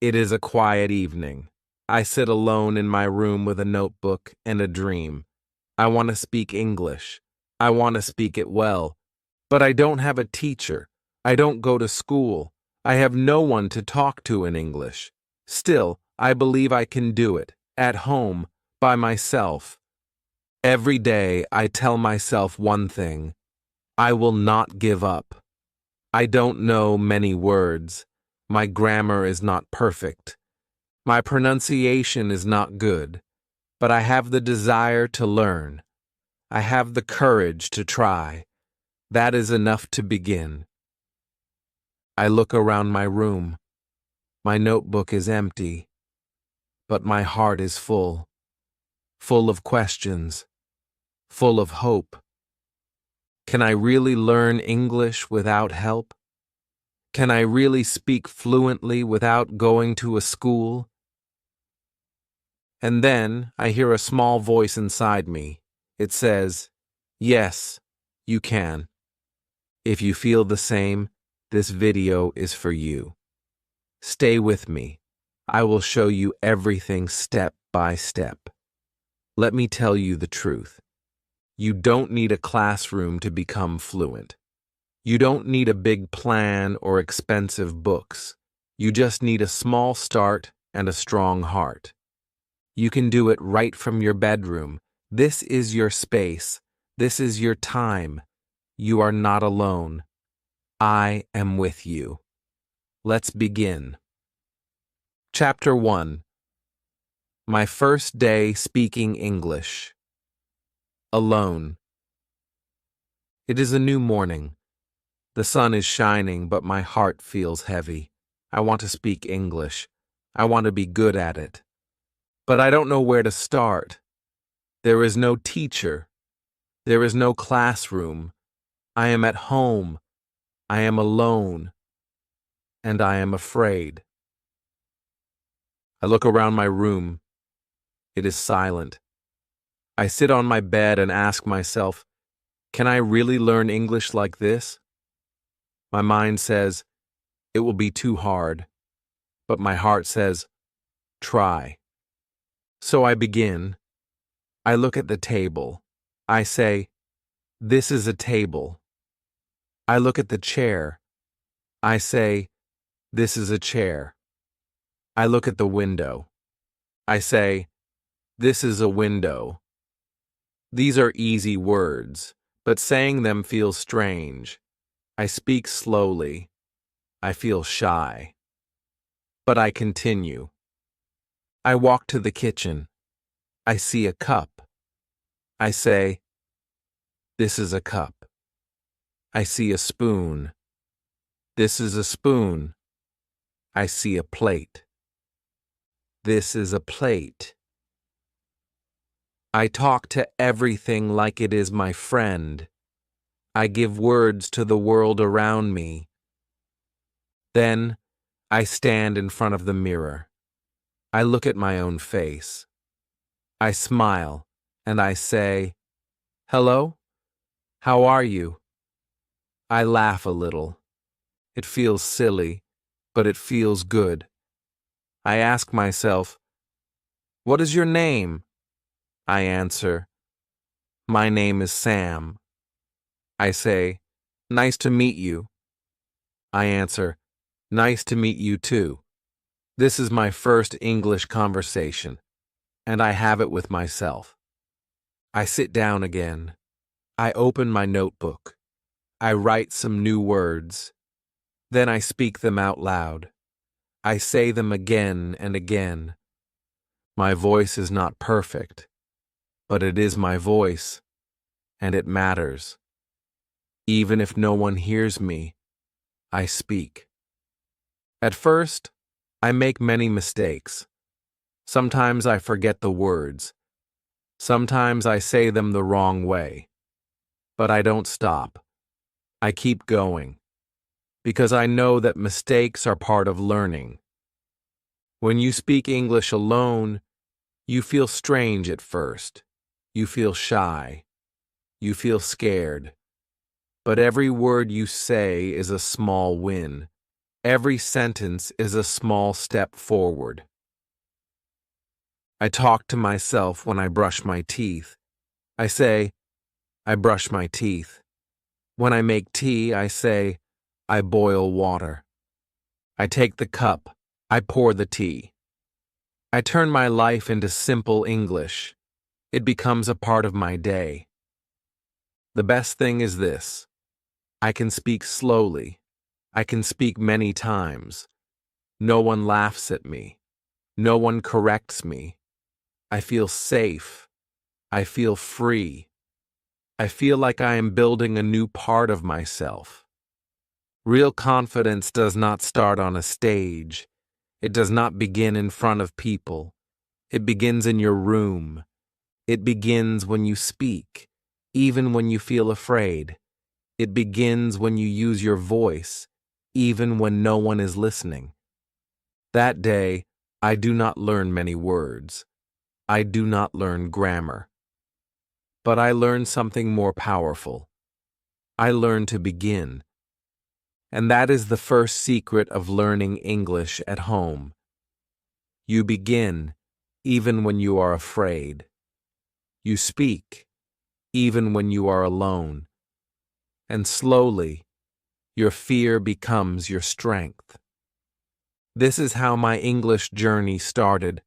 It is a quiet evening. I sit alone in my room with a notebook and a dream. I want to speak English. I want to speak it well. But I don't have a teacher. I don't go to school. I have no one to talk to in English. Still, I believe I can do it, at home, by myself. Every day I tell myself one thing. I will not give up. I don't know many words. My grammar is not perfect. My pronunciation is not good. But I have the desire to learn. I have the courage to try. That is enough to begin. I look around my room. My notebook is empty, but my heart is full of questions, full of hope. Can I really learn English without help? Can I really speak fluently without going to a school? And then I hear a small voice inside me. It says, "Yes, you can." If you feel the same, this video is for you. Stay with me. I will show you everything step by step. Let me tell you the truth. You don't need a classroom to become fluent. You don't need a big plan or expensive books. You just need a small start and a strong heart. You can do it right from your bedroom. This is your space. This is your time. You are not alone. I am with you. Let's begin. Chapter 1. My first day speaking English. Alone. It is a new morning. The sun is shining, but my heart feels heavy. I want to speak English. I want to be good at it. But I don't know where to start. There is no teacher. There is no classroom. I am at home. I am alone. And I am afraid. I look around my room. It is silent. I sit on my bed and ask myself, can I really learn English like this? My mind says, it will be too hard. But my heart says, try. So I begin. I look at the table. I say, this is a table. I look at the chair. I say, this is a chair. I look at the window. I say, this is a window. These are easy words, but saying them feels strange. I speak slowly. I feel shy. But I continue. I walk to the kitchen. I see a cup. I say, this is a cup. I see a spoon. This is a spoon. I see a plate. This is a plate. I talk to everything like it is my friend. I give words to the world around me. Then, I stand in front of the mirror. I look at my own face. I smile, and I say, hello? How are you? I laugh a little. It feels silly, but it feels good. I ask myself, what is your name? I answer, my name is Sam. I say, nice to meet you. I answer, nice to meet you too. This is my first English conversation, and I have it with myself. I sit down again. I open my notebook. I write some new words. Then I speak them out loud. I say them again and again. My voice is not perfect, but it is my voice, and it matters. Even if no one hears me, I speak. At first, I make many mistakes. Sometimes I forget the words. Sometimes I say them the wrong way. But I don't stop. I keep going. Because I know that mistakes are part of learning. When you speak English alone, you feel strange at first. You feel shy. You feel scared. But every word you say is a small win. Every sentence is a small step forward. I talk to myself when I brush my teeth. I say, I brush my teeth. When I make tea, I say, I boil water. I take the cup. I pour the tea. I turn my life into simple English. It becomes a part of my day. The best thing is this: I can speak slowly. I can speak many times. No one laughs at me. No one corrects me. I feel safe. I feel free. I feel like I am building a new part of myself. Real confidence does not start on a stage. It does not begin in front of people. It begins in your room. It begins when you speak, even when you feel afraid. It begins when you use your voice, even when no one is listening. That day, I do not learn many words. I do not learn grammar. But I learn something more powerful. I learn to begin. And that is the first secret of learning English at home. You begin, even when you are afraid. You speak, even when you are alone. And slowly, your fear becomes your strength. This is how my English journey started.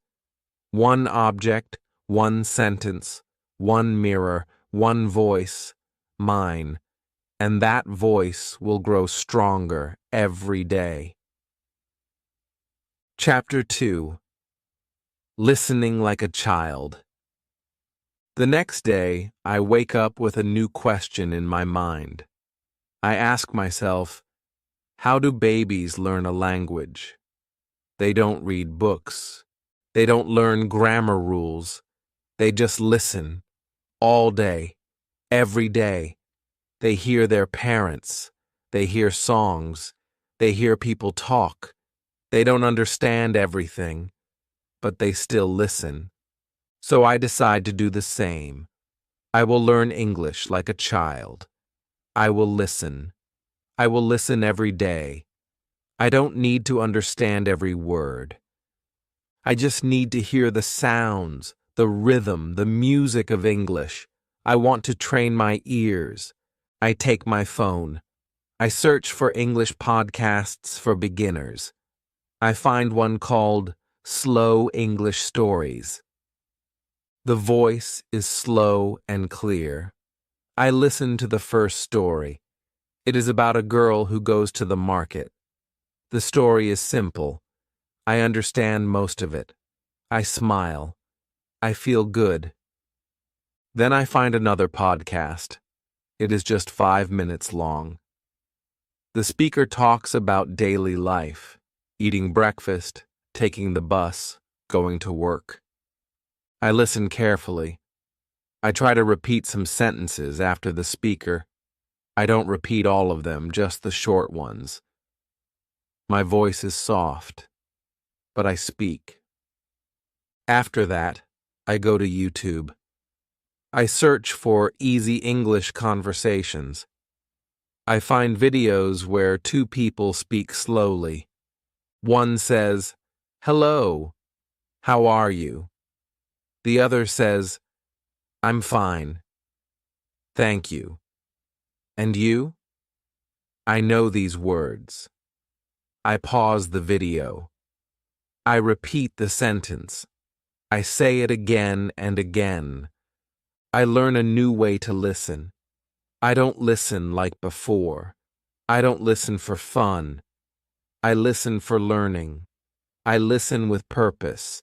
One object, one sentence, one mirror, one voice, mine, and that voice will grow stronger every day. Chapter 2. Listening like a child. The next day, I wake up with a new question in my mind. I ask myself, how do babies learn a language? They don't read books. They don't learn grammar rules. They just listen. All day. Every day. They hear their parents. They hear songs. They hear people talk. They don't understand everything, but they still listen. So I decide to do the same. I will learn English like a child. I will listen. I will listen every day. I don't need to understand every word. I just need to hear the sounds, the rhythm, the music of English. I want to train my ears. I take my phone. I search for English podcasts for beginners. I find one called Slow English Stories. The voice is slow and clear. I listen to the first story. It is about a girl who goes to the market. The story is simple. I understand most of it. I smile. I feel good. Then I find another podcast. It is just 5 minutes long. The speaker talks about daily life, eating breakfast, taking the bus, going to work. I listen carefully. I try to repeat some sentences after the speaker. I don't repeat all of them, just the short ones. My voice is soft, but I speak. After that, I go to YouTube. I search for easy English conversations. I find videos where two people speak slowly. One says, "Hello, how are you?" The other says, "I'm fine. Thank you. And you?" I know these words. I pause the video. I repeat the sentence. I say it again and again. I learn a new way to listen. I don't listen like before. I don't listen for fun. I listen for learning. I listen with purpose.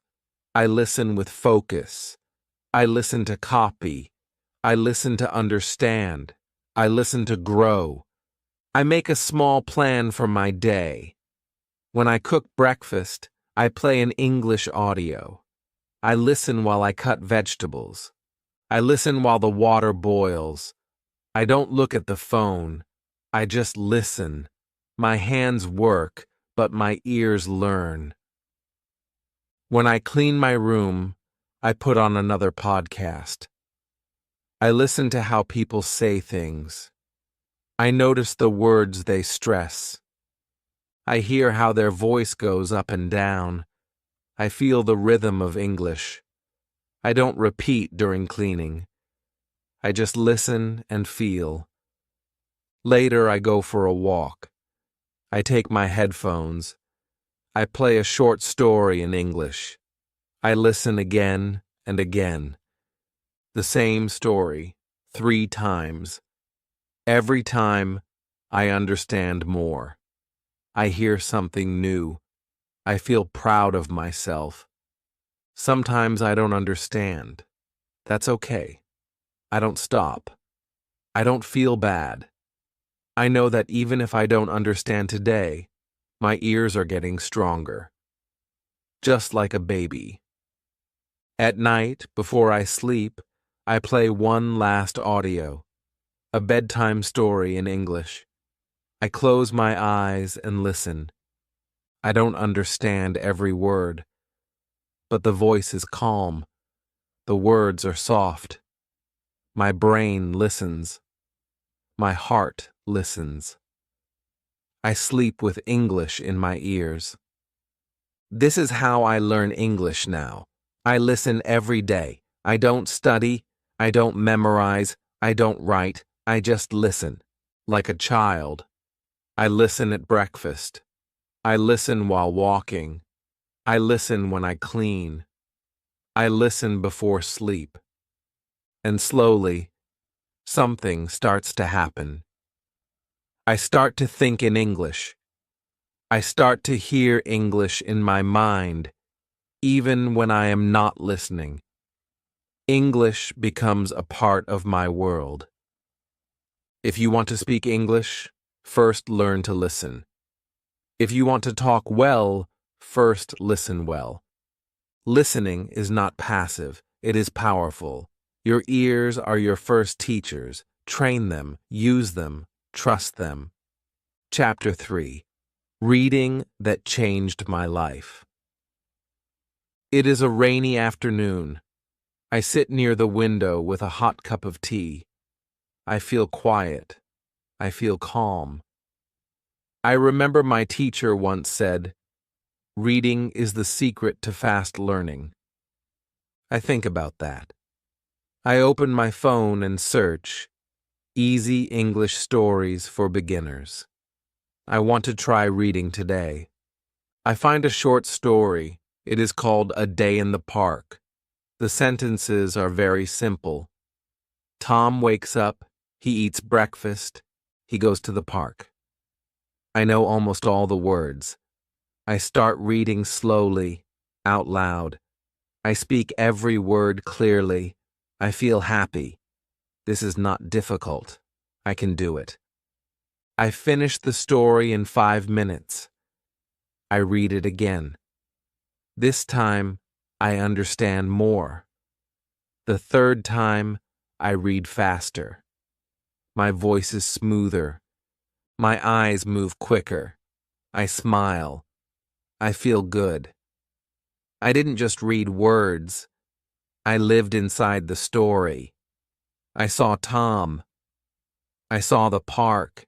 I listen with focus. I listen to copy. I listen to understand. I listen to grow. I make a small plan for my day. When I cook breakfast, I play an English audio. I listen while I cut vegetables. I listen while the water boils. I don't look at the phone. I just listen. My hands work, but my ears learn. When I clean my room, I put on another podcast. I listen to how people say things. I notice the words they stress. I hear how their voice goes up and down. I feel the rhythm of English. I don't repeat during cleaning. I just listen and feel. Later, I go for a walk. I take my headphones. I play a short story in English. I listen again and again. The same story, 3 times. Every time, I understand more. I hear something new. I feel proud of myself. Sometimes I don't understand. That's okay. I don't stop. I don't feel bad. I know that even if I don't understand today, my ears are getting stronger. Just like a baby. At night, before I sleep, I play one last audio, a bedtime story in English. I close my eyes and listen. I don't understand every word, but the voice is calm. The words are soft. My brain listens. My heart listens. I sleep with English in my ears. This is how I learn English now. I listen every day. I don't study. I don't memorize. I don't write. I just listen. Like a child. I listen at breakfast. I listen while walking. I listen when I clean. I listen before sleep. And slowly, something starts to happen. I start to think in English. I start to hear English in my mind, even when I am not listening. English becomes a part of my world. If you want to speak English, first learn to listen. If you want to talk well, first listen well. Listening is not passive, it is powerful. Your ears are your first teachers. Train them, use them, trust them. Chapter 3. Reading that changed my life. It is a rainy afternoon. I sit near the window with a hot cup of tea. I feel quiet. I feel calm. I remember my teacher once said, "Reading is the secret to fast learning." I think about that. I open my phone and search, "Easy English Stories for Beginners." I want to try reading today. I find a short story. It is called A Day in the Park. The sentences are very simple. Tom wakes up, he eats breakfast, he goes to the park. I know almost all the words. I start reading slowly, out loud. I speak every word clearly. I feel happy. This is not difficult. I can do it. I finish the story in 5 minutes. I read it again. This time, I understand more. The third time, I read faster. My voice is smoother. My eyes move quicker. I smile. I feel good. I didn't just read words. I lived inside the story. I saw Tom. I saw the park.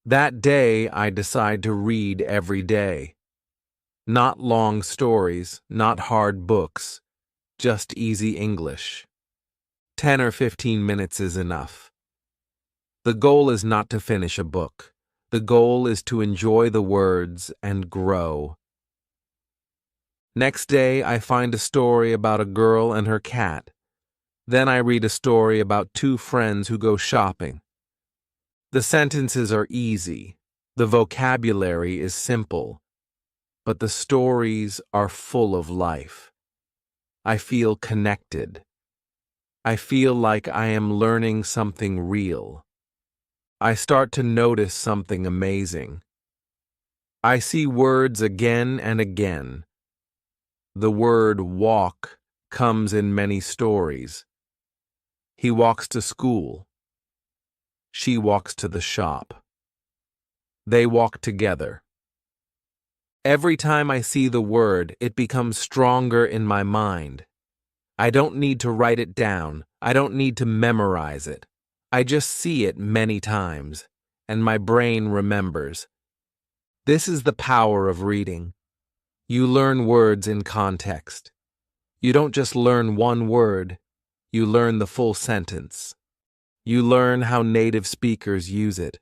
That day, I decide to read every day. Not long stories, not hard books, just easy English. 10 or 15 minutes is enough. The goal is not to finish a book. The goal is to enjoy the words and grow. Next day, I find a story about a girl and her cat. Then I read a story about 2 friends who go shopping. The sentences are easy. The vocabulary is simple. But the stories are full of life. I feel connected. I feel like I am learning something real. I start to notice something amazing. I see words again and again. The word walk comes in many stories. He walks to school. She walks to the shop. They walk together. Every time I see the word, it becomes stronger in my mind. I don't need to write it down. I don't need to memorize it. I just see it many times, and my brain remembers. This is the power of reading. You learn words in context. You don't just learn one word, you learn the full sentence. You learn how native speakers use it.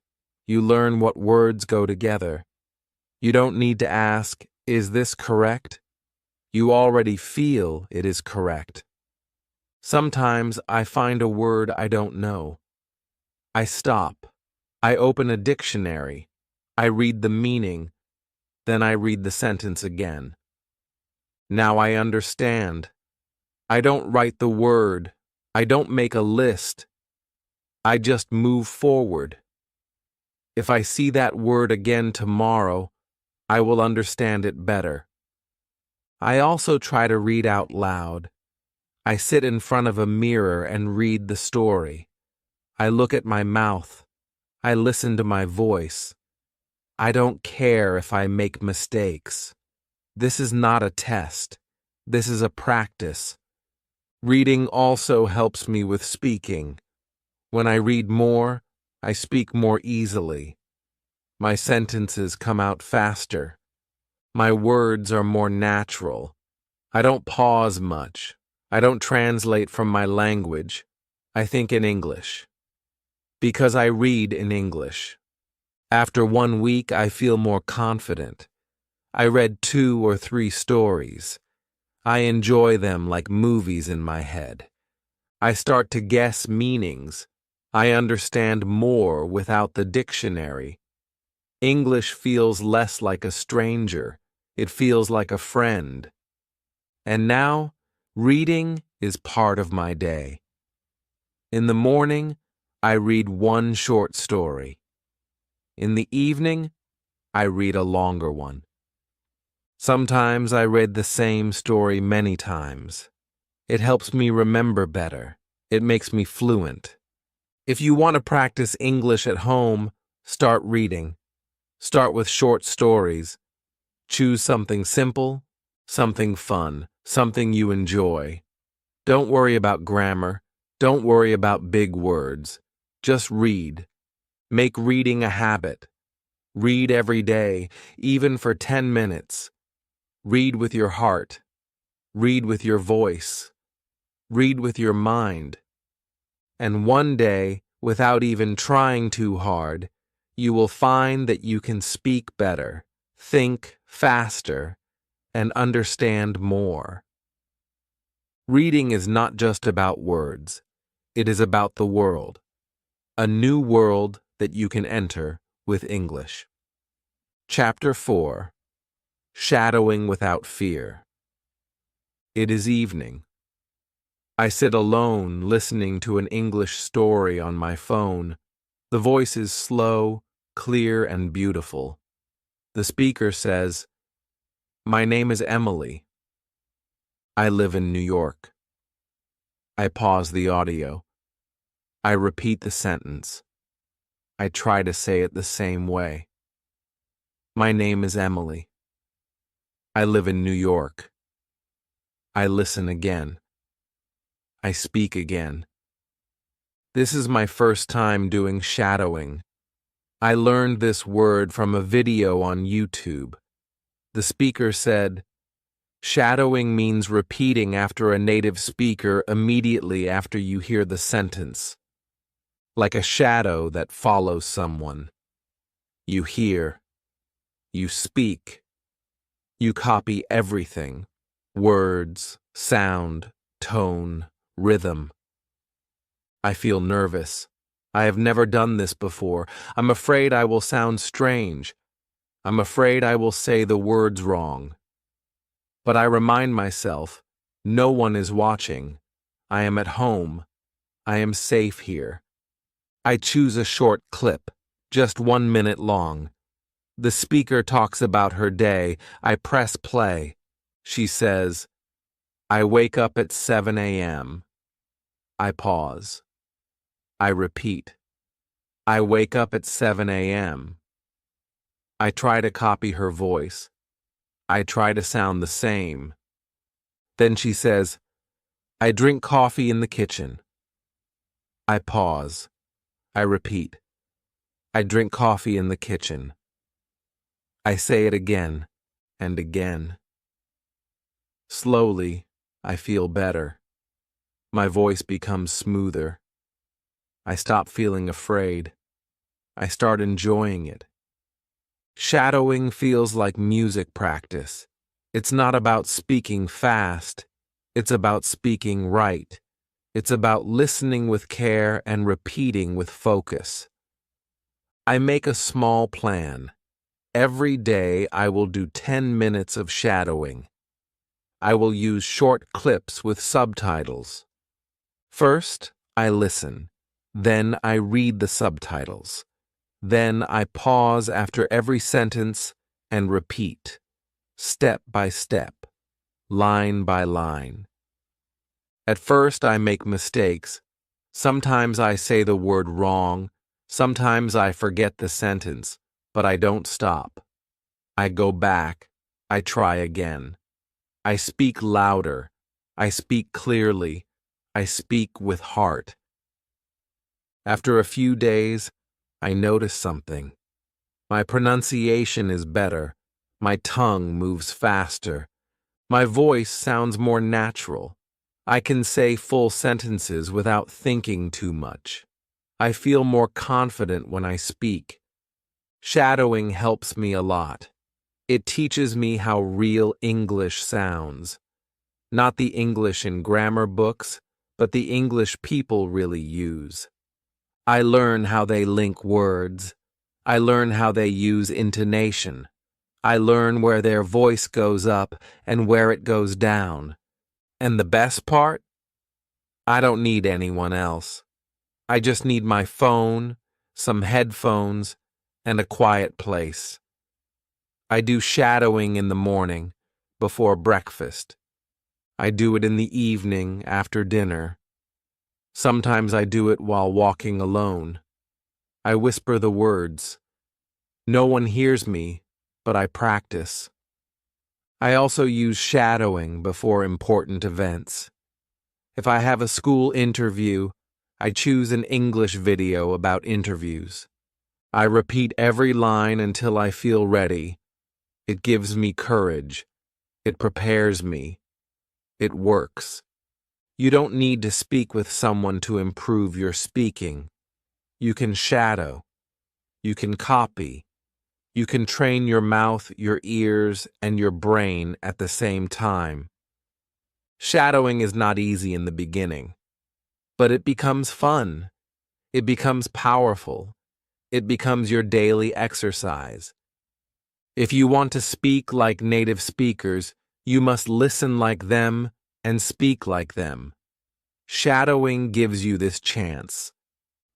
You learn what words go together. You don't need to ask, "Is this correct?" You already feel it is correct. Sometimes I find a word I don't know. I stop. I open a dictionary. I read the meaning. Then I read the sentence again. Now I understand. I don't write the word. I don't make a list. I just move forward. If I see that word again tomorrow, I will understand it better. I also try to read out loud. I sit in front of a mirror and read the story. I look at my mouth. I listen to my voice. I don't care if I make mistakes. This is not a test. This is a practice. Reading also helps me with speaking. When I read more, I speak more easily. My sentences come out faster. My words are more natural. I don't pause much. I don't translate from my language. I think in English. Because I read in English. After 1 week, I feel more confident. I read 2 or 3 stories. I enjoy them like movies in my head. I start to guess meanings. I understand more without the dictionary. English feels less like a stranger. It feels like a friend. And now, reading is part of my day. In the morning, I read 1 short story. In the evening, I read a longer one. Sometimes I read the same story many times. It helps me remember better. It makes me fluent. If you want to practice English at home, start reading. Start with short stories. Choose something simple, something fun, something you enjoy. Don't worry about grammar. Don't worry about big words. Just read. Make reading a habit. Read every day, even for 10 minutes. Read with your heart. Read with your voice. Read with your mind. And one day, without even trying too hard, you will find that you can speak better, think faster, and understand more. Reading is not just about words. It is about the world. A new world that you can enter with English. Chapter 4. Shadowing Without Fear. It is evening. I sit alone listening to an English story on my phone. The voice is slow, clear, and beautiful. The speaker says, "My name is Emily. I live in New York." I pause the audio. I repeat the sentence. I try to say it the same way. My name is Emily. I live in New York. I listen again. I speak again. This is my first time doing shadowing. I learned this word from a video on YouTube. The speaker said, "Shadowing means repeating after a native speaker immediately after you hear the sentence. Like a shadow that follows someone. You hear. You speak. You copy everything. Words, sound, tone, rhythm." I feel nervous. I have never done this before. I'm afraid I will sound strange. I'm afraid I will say the words wrong. But I remind myself, no one is watching. I am at home. I am safe here. I choose a short clip, just 1 minute long. The speaker talks about her day. I press play. She says, "I wake up at 7 a.m. I pause. I repeat. I wake up at 7 a.m. I try to copy her voice. I try to sound the same. Then she says, "I drink coffee in the kitchen." I pause. I repeat. I drink coffee in the kitchen. I say it again and again. Slowly, I feel better. My voice becomes smoother. I stop feeling afraid. I start enjoying it. Shadowing feels like music practice. It's not about speaking fast. It's about speaking right. It's about listening with care and repeating with focus. I make a small plan. Every day I will do 10 minutes of shadowing. I will use short clips with subtitles. First, I listen. Then I read the subtitles. Then I pause after every sentence and repeat, step by step, line by line. At first, I make mistakes. Sometimes I say the word wrong. Sometimes I forget the sentence, but I don't stop. I go back. I try again. I speak louder. I speak clearly. I speak with heart. After a few days, I notice something. My pronunciation is better. My tongue moves faster. My voice sounds more natural. I can say full sentences without thinking too much. I feel more confident when I speak. Shadowing helps me a lot. It teaches me how real English sounds. Not the English in grammar books, but the English people really use. I learn how they link words. I learn how they use intonation. I learn where their voice goes up and where it goes down. And the best part? I don't need anyone else. I just need my phone, some headphones, and a quiet place. I do shadowing in the morning, before breakfast. I do it in the evening, after dinner. Sometimes I do it while walking alone. I whisper the words. No one hears me, but I practice. I also use shadowing before important events. If I have a school interview, I choose an English video about interviews. I repeat every line until I feel ready. It gives me courage. It prepares me. It works. You don't need to speak with someone to improve your speaking. You can shadow. You can copy. You can train your mouth, your ears, and your brain at the same time. Shadowing is not easy in the beginning, but it becomes fun. It becomes powerful. It becomes your daily exercise. If you want to speak like native speakers, you must listen like them and speak like them. Shadowing gives you this chance.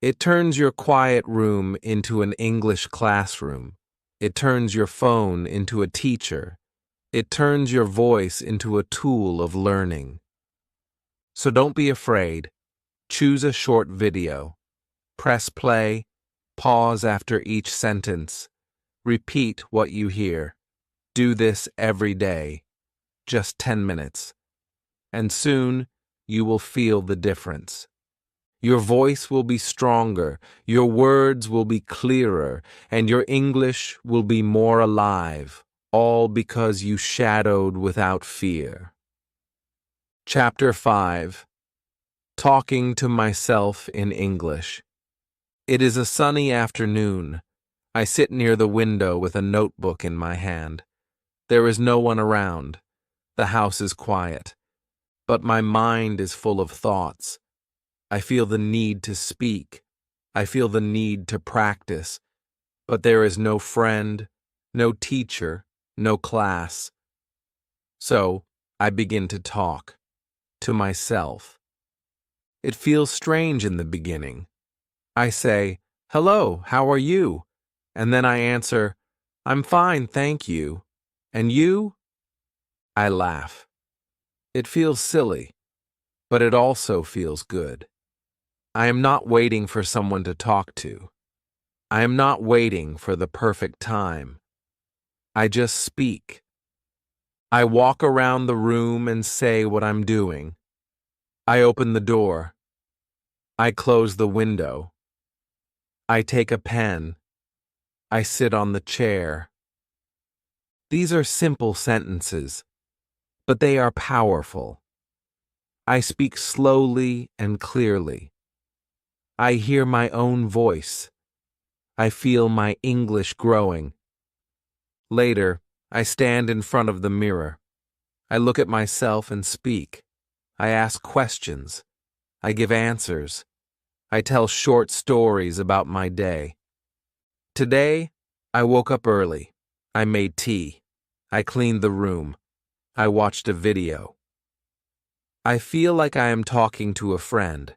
It turns your quiet room into an English classroom. It turns your phone into a teacher. It turns your voice into a tool of learning. So don't be afraid. Choose a short video. Press play. Pause after each sentence. Repeat what you hear. Do this every day. Just 10 minutes. And soon, you will feel the difference. Your voice will be stronger, your words will be clearer, and your English will be more alive, all because you shadowed without fear. Chapter 5. Talking to Myself in English. It is a sunny afternoon. I sit near the window with a notebook in my hand. There is no one around. The house is quiet. But my mind is full of thoughts. I feel the need to speak. I feel the need to practice. But there is no friend, no teacher, no class. So I begin to talk to myself. It feels strange in the beginning. I say, "Hello, how are you?" And then I answer, "I'm fine, thank you. And you?" I laugh. It feels silly, but it also feels good. I am not waiting for someone to talk to. I am not waiting for the perfect time. I just speak. I walk around the room and say what I'm doing. I open the door. I close the window. I take a pen. I sit on the chair. These are simple sentences, but they are powerful. I speak slowly and clearly. I hear my own voice. I feel my English growing. Later, I stand in front of the mirror. I look at myself and speak. I ask questions. I give answers. I tell short stories about my day. Today, I woke up early. I made tea. I cleaned the room. I watched a video. I feel like I am talking to a friend,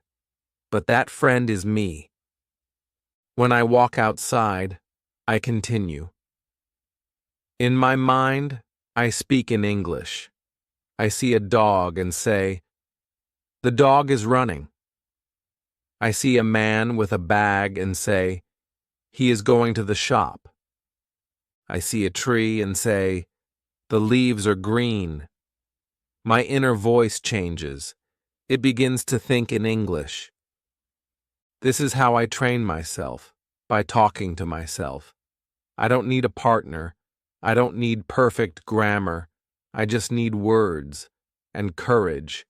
but that friend is me. When I walk outside, I continue. In my mind, I speak in English. I see a dog and say, "The dog is running." I see a man with a bag and say, "He is going to the shop." I see a tree and say, "The leaves are green." My inner voice changes. It begins to think in English. This is how I train myself, by talking to myself. I don't need a partner. I don't need perfect grammar. I just need words and courage.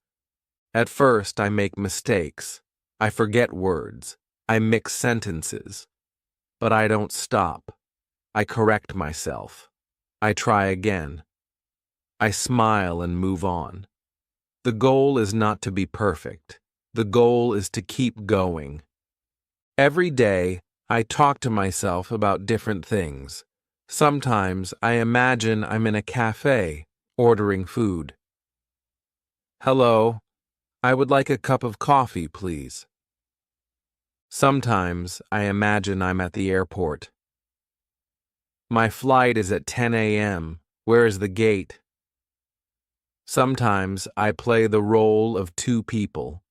At first, I make mistakes. I forget words. I mix sentences. But I don't stop. I correct myself. I try again. I smile and move on. The goal is not to be perfect. The goal is to keep going. Every day, I talk to myself about different things. Sometimes I imagine I'm in a cafe, ordering food. "Hello, I would like a cup of coffee, please." Sometimes I imagine I'm at the airport. "My flight is at 10 a.m. Where is the gate?" Sometimes I play the role of two people.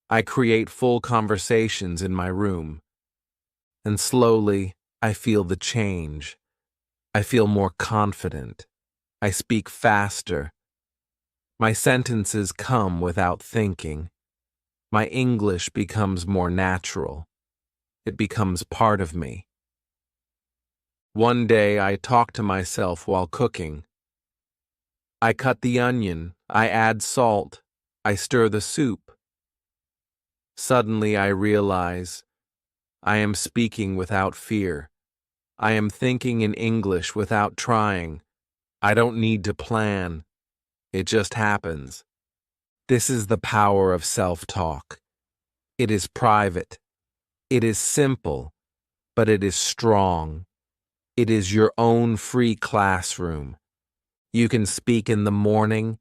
I create full conversations in my room. And slowly, I feel the change. I feel more confident. I speak faster. My sentences come without thinking. My English becomes more natural. It becomes part of me. One day I talk to myself while cooking. I cut the onion. I add salt. I stir the soup. Suddenly I realize I am speaking without fear. I am thinking in English without trying. I don't need to plan. It just happens. This is the power of self-talk. It is private. It is simple, but it is strong. It is your own free classroom. You can speak in the morning.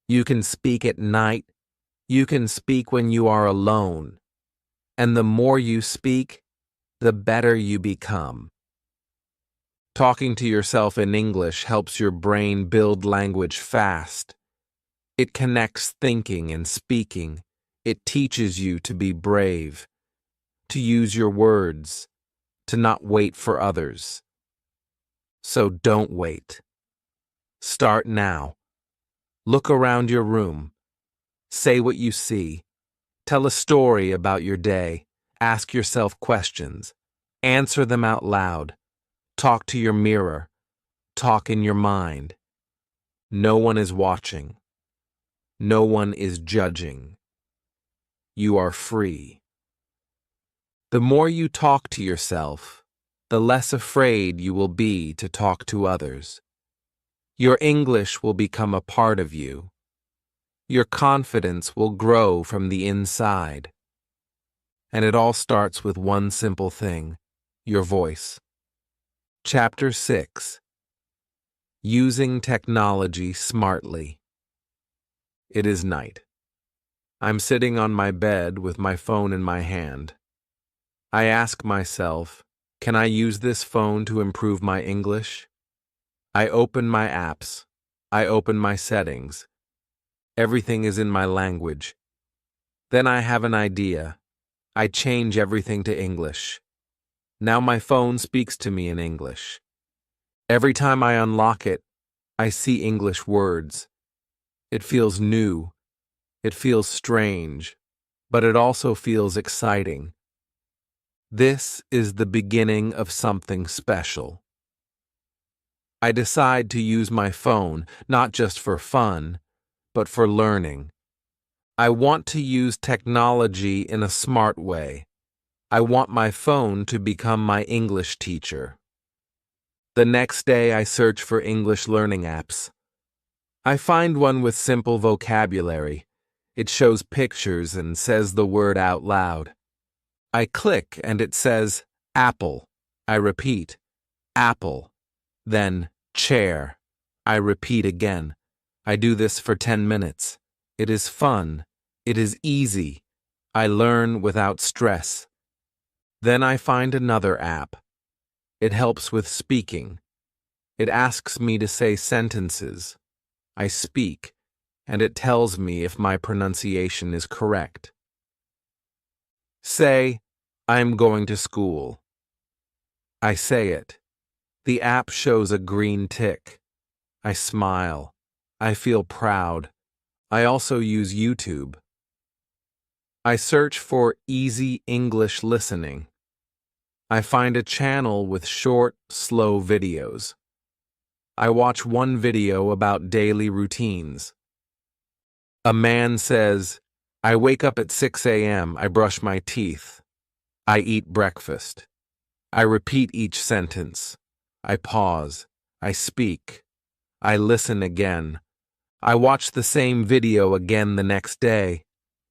You can speak at night. You can speak when you are alone. And the more you speak, the better you become. Talking to yourself in English helps your brain build language fast. It connects thinking and speaking. It teaches you to be brave, to use your words, to not wait for others. So don't wait. Start now. Look around your room. Say what you see. Tell a story about your day. Ask yourself questions. Answer them out loud. Talk to your mirror. Talk in your mind. No one is watching. No one is judging. You are free. The more you talk to yourself, the less afraid you will be to talk to others. Your English will become a part of you. Your confidence will grow from the inside. And it all starts with one simple thing, your voice. Chapter 6. Using Technology Smartly. It is night. I'm sitting on my bed with my phone in my hand. I ask myself, can I use this phone to improve my English? I open my apps. I open my settings. Everything is in my language. Then I have an idea. I change everything to English. Now my phone speaks to me in English. Every time I unlock it, I see English words. It feels new. It feels strange, but it also feels exciting. This is the beginning of something special. I decide to use my phone not just for fun, but for learning. I want to use technology in a smart way. I want my phone to become my English teacher. The next day, I search for English learning apps. I find one with simple vocabulary. It shows pictures and says the word out loud. I click and it says apple. I repeat, apple. Then chair. I repeat again. I do this for 10 minutes. It is fun. It is easy. I learn without stress. Then I find another app. It helps with speaking. It asks me to say sentences. I speak, and it tells me if my pronunciation is correct. Say, I'm going to school. I say it. The app shows a green tick. I smile. I feel proud. I also use YouTube. I search for easy English listening. I find a channel with short, slow videos. I watch one video about daily routines. A man says, I wake up at 6 a.m., I brush my teeth. I eat breakfast. I repeat each sentence. I pause. I speak. I listen again. I watch the same video again the next day.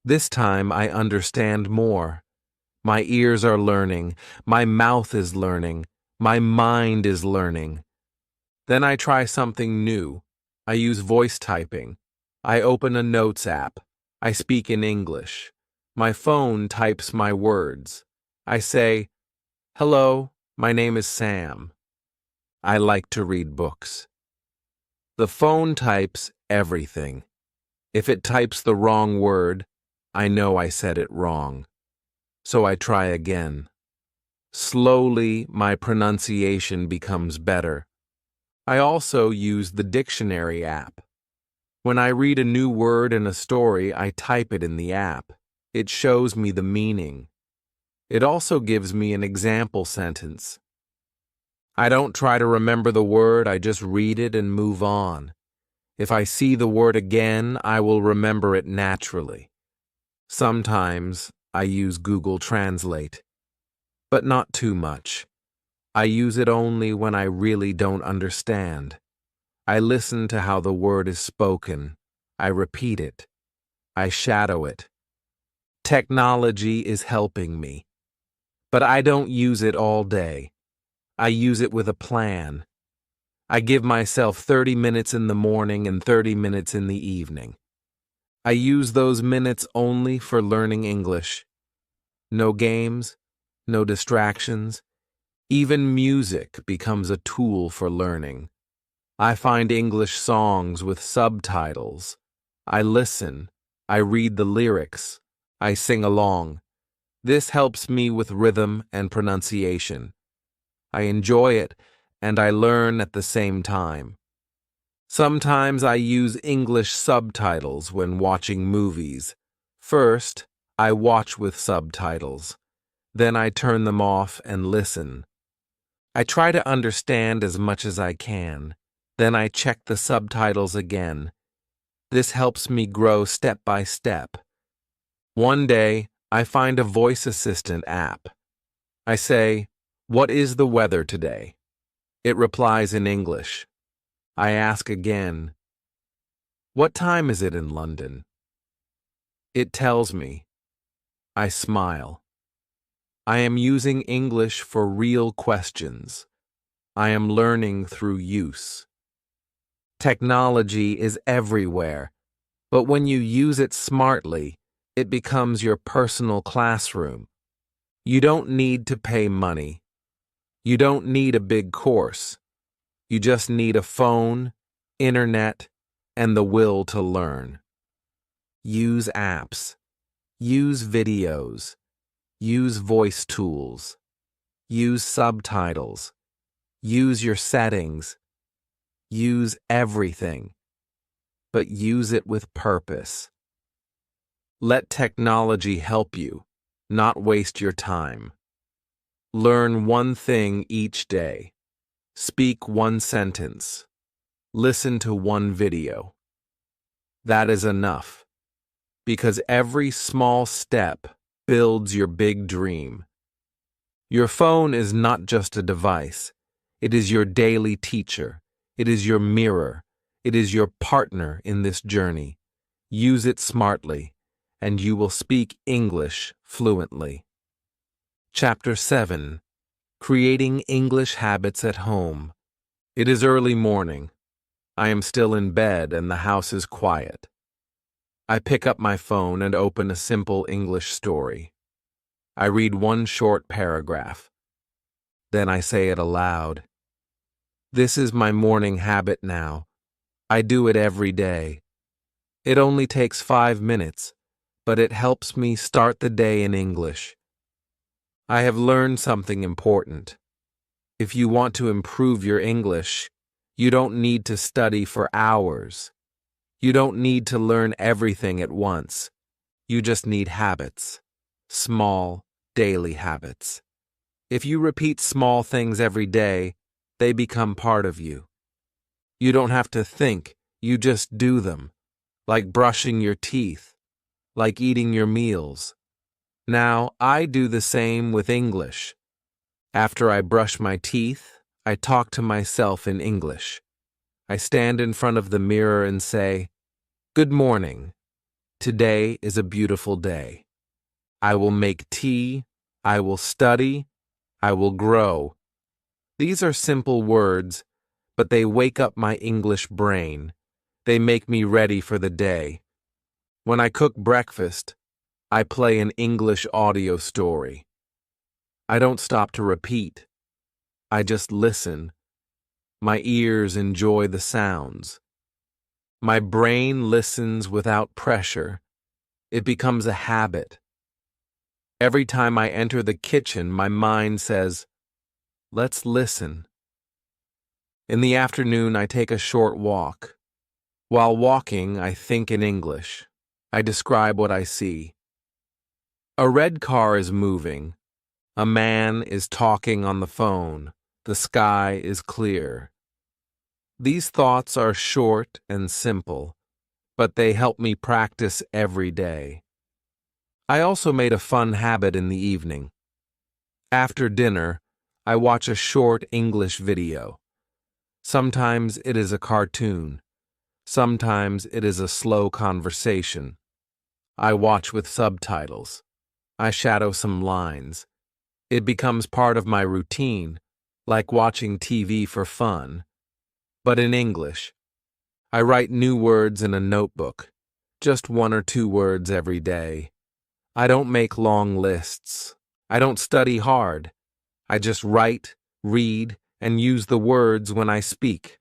This time I understand more. My ears are learning. My mouth is learning. My mind is learning. Then I try something new. I use voice typing. I open a notes app. I speak in English. My phone types my words. I say, hello, my name is Sam. I like to read books. The phone types everything. If it types the wrong word, I know I said it wrong. So I try again. Slowly, my pronunciation becomes better. I also use the dictionary app. When I read a new word in a story, I type it in the app. It shows me the meaning. It also gives me an example sentence. I don't try to remember the word, I just read it and move on. If I see the word again, I will remember it naturally. Sometimes I use Google Translate, but not too much. I use it only when I really don't understand. I listen to how the word is spoken. I repeat it. I shadow it. Technology is helping me, but I don't use it all day. I use it with a plan. I give myself 30 minutes in the morning and 30 minutes in the evening. I use those minutes only for learning English. No games, no distractions. Even music becomes a tool for learning. I find English songs with subtitles. I listen. I read the lyrics. I sing along. This helps me with rhythm and pronunciation. I enjoy it, and I learn at the same time. Sometimes I use English subtitles when watching movies. First, I watch with subtitles. Then I turn them off and listen. I try to understand as much as I can. Then I check the subtitles again. This helps me grow step by step. One day, I find a voice assistant app. I say, "What is the weather today?" It replies in English. I ask again, "What time is it in London?" It tells me. I smile. I am using English for real questions. I am learning through use. Technology is everywhere, but when you use it smartly, it becomes your personal classroom. You don't need to pay money. You don't need a big course. You just need a phone, internet, and the will to learn. Use apps. Use videos. Use voice tools. Use subtitles. Use your settings. Use everything. But use it with purpose. Let technology help you, not waste your time. Learn one thing each day. Speak one sentence. Listen to one video. That is enough, because every small step builds your big dream. Your phone is not just a device. It is your daily teacher. It is your mirror. It is your partner in this journey. Use it smartly, and you will speak English fluently. Chapter 7. Creating English Habits at Home. It is early morning. I am still in bed and the house is quiet. I pick up my phone and open a simple English story. I read one short paragraph. Then I say it aloud. This is my morning habit now. I do it every day. It only takes 5 minutes, but it helps me start the day in English. I have learned something important. If you want to improve your English, you don't need to study for hours. You don't need to learn everything at once. You just need habits. Small, daily habits. If you repeat small things every day, they become part of you. You don't have to think, you just do them. Like brushing your teeth, like eating your meals. Now, I do the same with English. After I brush my teeth, I talk to myself in English. I stand in front of the mirror and say, "Good morning. Today is a beautiful day. I will make tea, I will study, I will grow." These are simple words, but they wake up my English brain. They make me ready for the day. When I cook breakfast, I play an English audio story. I don't stop to repeat. I just listen. My ears enjoy the sounds. My brain listens without pressure. It becomes a habit. Every time I enter the kitchen, my mind says, "Let's listen." In the afternoon, I take a short walk. While walking, I think in English. I describe what I see. A red car is moving. A man is talking on the phone. The sky is clear. These thoughts are short and simple, but they help me practice every day. I also made a fun habit in the evening. After dinner, I watch a short English video. Sometimes it is a cartoon. Sometimes it is a slow conversation. I watch with subtitles. I shadow some lines. It becomes part of my routine, like watching TV for fun. But in English, I write new words in a notebook, just 1 or 2 words every day. I don't make long lists. I don't study hard. I just write, read, and use the words when I speak.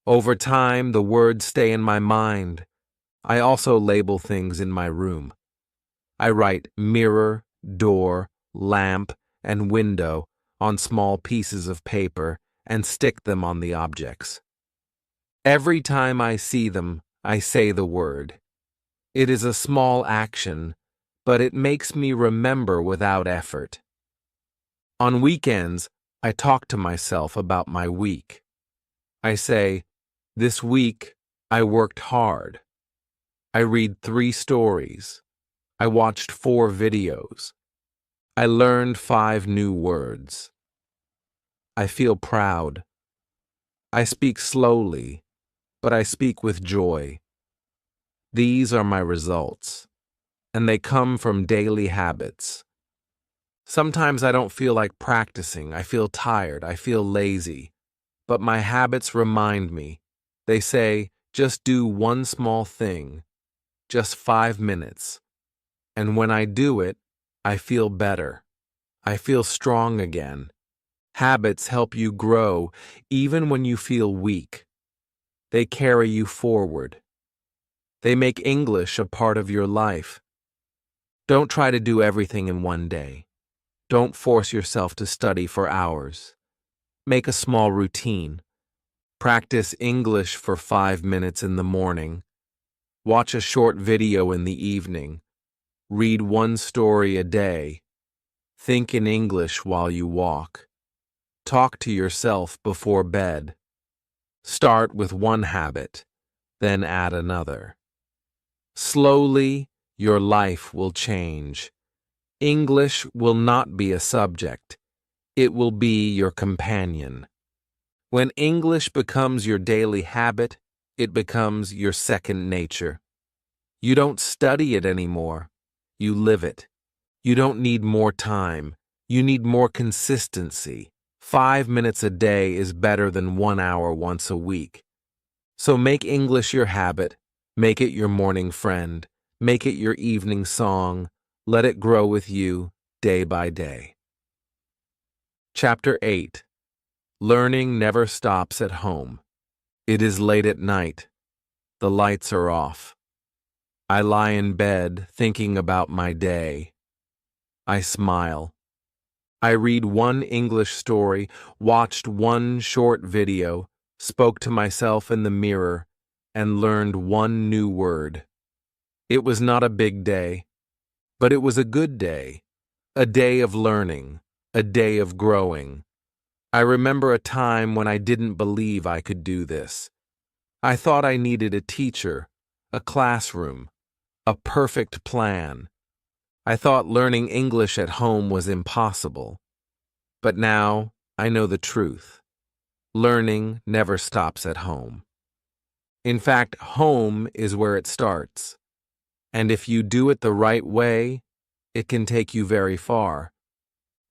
Over time, the words stay in my mind. I also label things in my room. I write mirror, door, lamp, and window on small pieces of paper and stick them on the objects. Every time I see them, I say the word. It is a small action, but it makes me remember without effort. On weekends, I talk to myself about my week. I say, "This week, I worked hard. I read 3 stories. I watched 4 videos. I learned 5 new words. I feel proud. I speak slowly, but I speak with joy." These are my results, and they come from daily habits. Sometimes I don't feel like practicing. I feel tired. I feel lazy. But my habits remind me. They say, just do one small thing, just 5 minutes. And when I do it, I feel better. I feel strong again. Habits help you grow even when you feel weak. They carry you forward. They make English a part of your life. Don't try to do everything in one day. Don't force yourself to study for hours. Make a small routine. Practice English for 5 minutes in the morning. Watch a short video in the evening. Read one story a day. Think in English while you walk. Talk to yourself before bed. Start with one habit, then add another. Slowly, your life will change. English will not be a subject. It will be your companion. When English becomes your daily habit, it becomes your second nature. You don't study it anymore. You live it. You don't need more time. You need more consistency. 5 minutes a day is better than 1 hour once a week. So make English your habit. Make it your morning friend. Make it your evening song. Let it grow with you day by day. Chapter 8. Learning never stops at home. It is late at night. The lights are off. I lie in bed thinking about my day. I smile. I read one English story, watched one short video, spoke to myself in the mirror, and learned one new word. It was not a big day, but it was a good day, a day of learning, a day of growing. I remember a time when I didn't believe I could do this. I thought I needed a teacher, a classroom, a perfect plan. I thought learning English at home was impossible. But now I know the truth. Learning never stops at home. In fact, home is where it starts. And if you do it the right way, it can take you very far.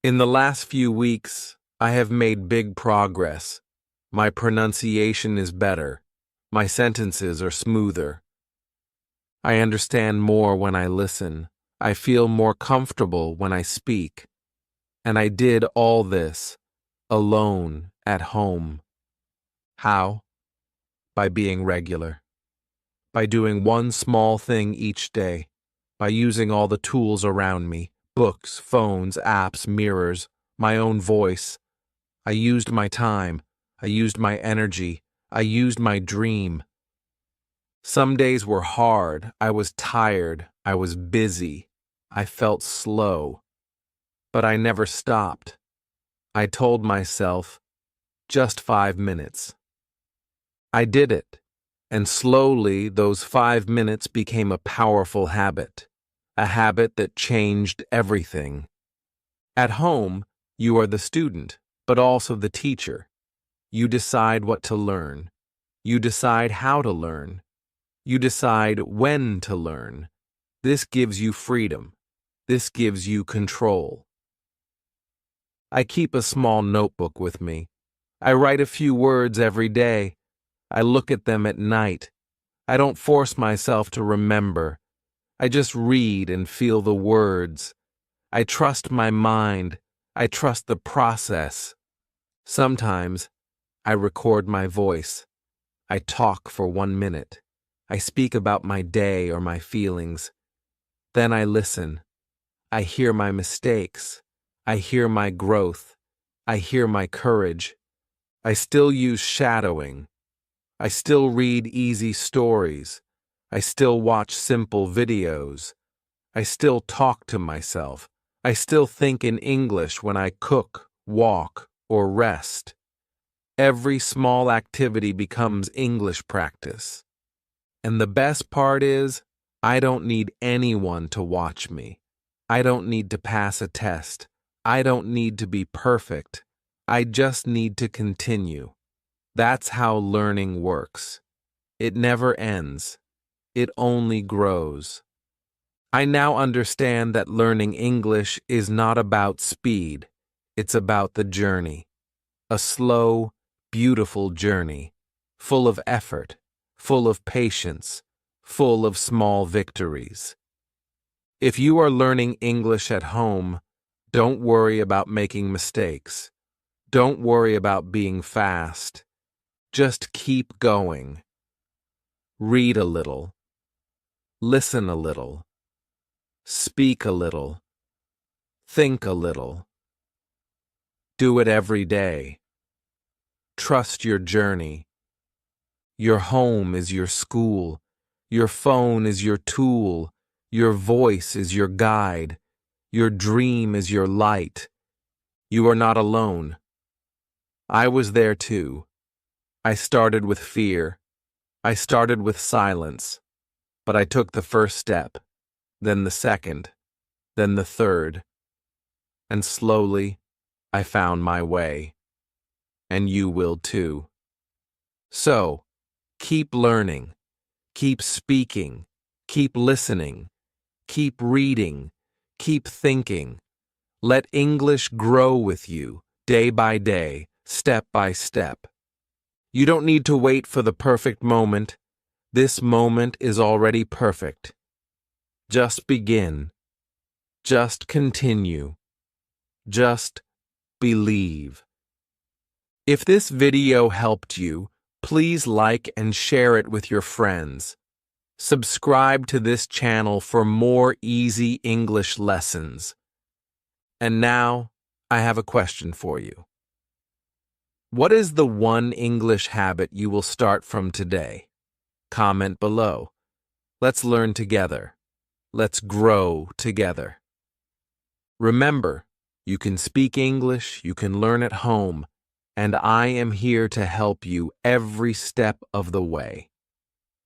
In the last few weeks, I have made big progress. My pronunciation is better. My sentences are smoother. I understand more when I listen. I feel more comfortable when I speak. And I did all this alone at home. How? By being regular. By doing one small thing each day. By using all the tools around me, books, phones, apps, mirrors, my own voice. I used my time. I used my energy. I used my dream. Some days were hard. I was tired. I was busy. I felt slow. But I never stopped. I told myself, just 5 minutes. I did it, and slowly those 5 minutes became a powerful habit, a habit that changed everything. At home, you are the student, but also the teacher. You decide what to learn. You decide how to learn. You decide when to learn. This gives you freedom. This gives you control. I keep a small notebook with me. I write a few words every day. I look at them at night. I don't force myself to remember. I just read and feel the words. I trust my mind. I trust the process. Sometimes I record my voice. I talk for 1 minute. I speak about my day or my feelings. Then I listen. I hear my mistakes. I hear my growth. I hear my courage. I still use shadowing. I still read easy stories. I still watch simple videos. I still talk to myself. I still think in English when I cook, walk, or rest. Every small activity becomes English practice. And the best part is, I don't need anyone to watch me. I don't need to pass a test. I don't need to be perfect. I just need to continue. That's how learning works. It never ends. It only grows. I now understand that learning English is not about speed. It's about the journey. A slow, beautiful journey, full of effort, full of patience, full of small victories. If you are learning English at home, don't worry about making mistakes. Don't worry about being fast. Just keep going. Read a little. Listen a little. Speak a little. Think a little. Do it every day. Trust your journey. Your home is your school. Your phone is your tool. Your voice is your guide. Your dream is your light. You are not alone. I was there too. I started with fear. I started with silence. But I took the first step, then the second, then the third, and slowly I found my way. And you will too. So, keep learning, keep speaking, keep listening, keep reading, keep thinking. Let English grow with you, day by day, step by step. You don't need to wait for the perfect moment. This moment is already perfect. Just begin. Just continue. Just believe. If this video helped you, please like and share it with your friends. Subscribe to this channel for more easy English lessons. And now, I have a question for you. What is the one English habit you will start from today? Comment below. Let's learn together. Let's grow together. Remember, you can speak English, you can learn at home, and I am here to help you every step of the way.